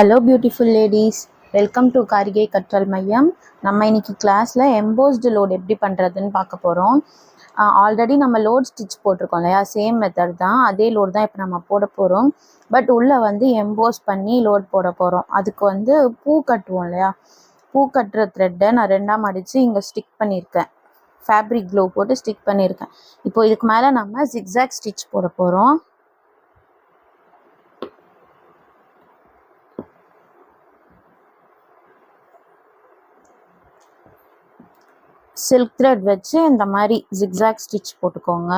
Hello beautiful ladies, welcome to காரிகை கற்றல் மையம். நம்ம இன்னைக்கு கிளாஸில் எம்போஸ்டு லோட் எப்படி பண்ணுறதுன்னு பார்க்க போகிறோம். ஆல்ரெடி நம்ம லோட் ஸ்டிச் போட்டிருக்கோம் இல்லையா, சேம் மெத்தட் தான், அதே லோட் தான் இப்போ நம்ம போட போகிறோம். பட் உள்ளே எம்போஸ் பண்ணி லோட் போட போகிறோம். அதுக்கு பூ கட்டுவோம் இல்லையா, பூ கட்டுற த்ரெட்டை நான் ரெண்டாக மடித்து இங்கே ஸ்டிக் பண்ணியிருக்கேன். ஃபேப்ரிக் க்ளோ போட்டு ஸ்டிக் பண்ணியிருக்கேன். இப்போ இதுக்கு மேலே நம்ம ஜிக்ஸாக் ஸ்டிச் போட போகிறோம். சில்க் த்ரெட் வச்சு இந்த மாதிரி ஜிக்ஸாக் ஸ்டிச் போட்டுக்கோங்க.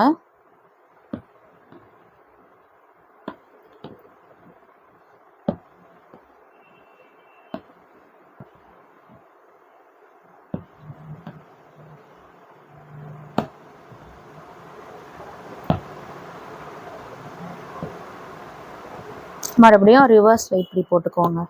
மறுபடியும் ரிவர்ஸ்ல இப்படி போட்டுக்கோங்க.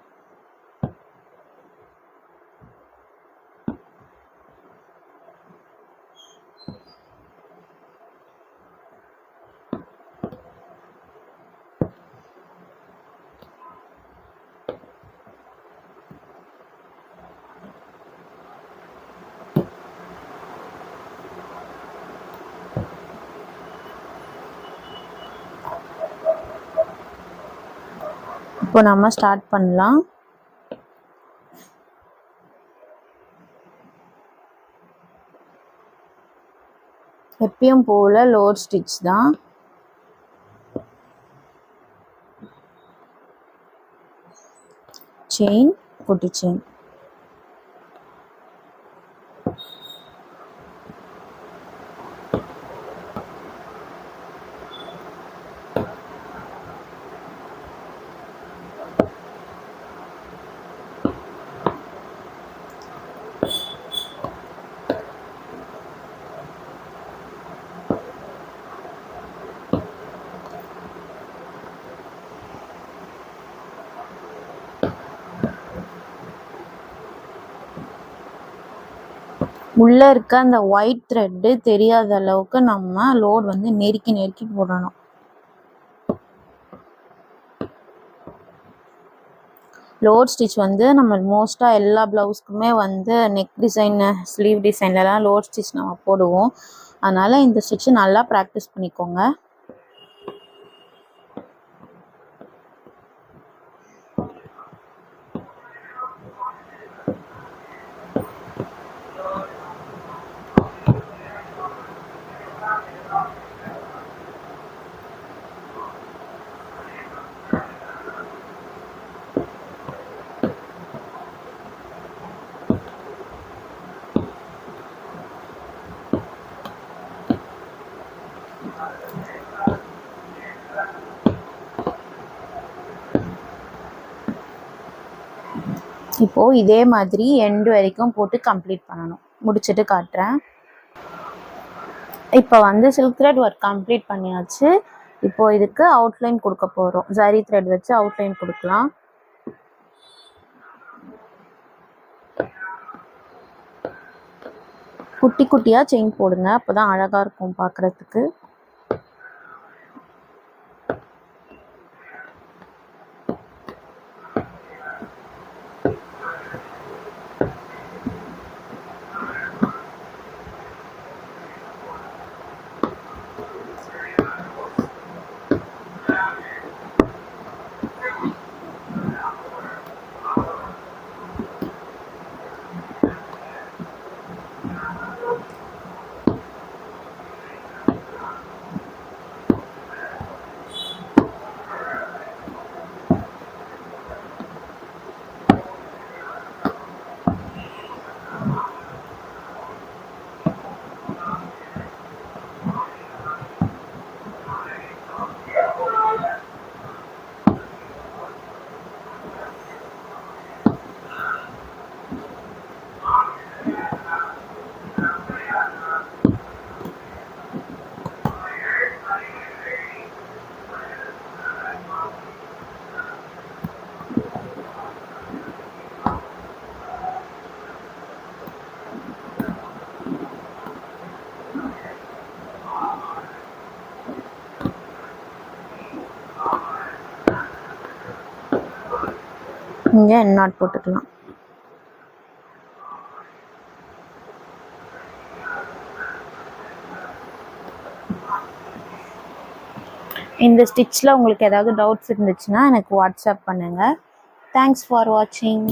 இப்போ நம்ம ஸ்டார்ட் பண்ணலாம். எப்பயும் போல லோட் ஸ்டிச் தான். செயின், குட்டி செயின். உள்ளே இருக்க அந்த ஒயிட் த்ரெட்டு தெரியாத அளவுக்கு நம்ம லோட் நெருக்கி நெருக்கி போடணும். லோட் ஸ்டிச் நம்ம மோஸ்ட்டாக எல்லா ப்ளவுஸ்க்குமே நெக் டிசைனு, ஸ்லீவ் டிசைன்லலாம் லோட் ஸ்டிச் நம்ம போடுவோம். அதனால் இந்த ஸ்டிச்சு நல்லா ப்ராக்டிஸ் பண்ணிக்கோங்க. இப்போது இதே மாதிரி எண்டு வரைக்கும் போட்டு கம்ப்ளீட் பண்ணணும். முடிச்சுட்டு காட்டுறேன். இப்போ சில்க் த்ரெட் ஒர்க் கம்ப்ளீட் பண்ணியாச்சு. இப்போது இதுக்கு அவுட்லைன் கொடுக்க போகிறோம். ஜரி த்ரெட் வச்சு அவுட்லைன் கொடுக்கலாம். குட்டி குட்டியாக செயின் போடுங்க, அப்போ தான் அழகாக இருக்கும் பார்க்குறதுக்கு. இங்கே என் நாட் போட்டுக்கலாம். இந்த ஸ்டிச்சில் உங்களுக்கு ஏதாவது டவுட்ஸ் இருந்துச்சுன்னா எனக்கு வாட்ஸ்அப் பண்ணுங்கள். தேங்க்ஸ் ஃபார் வாட்சிங்.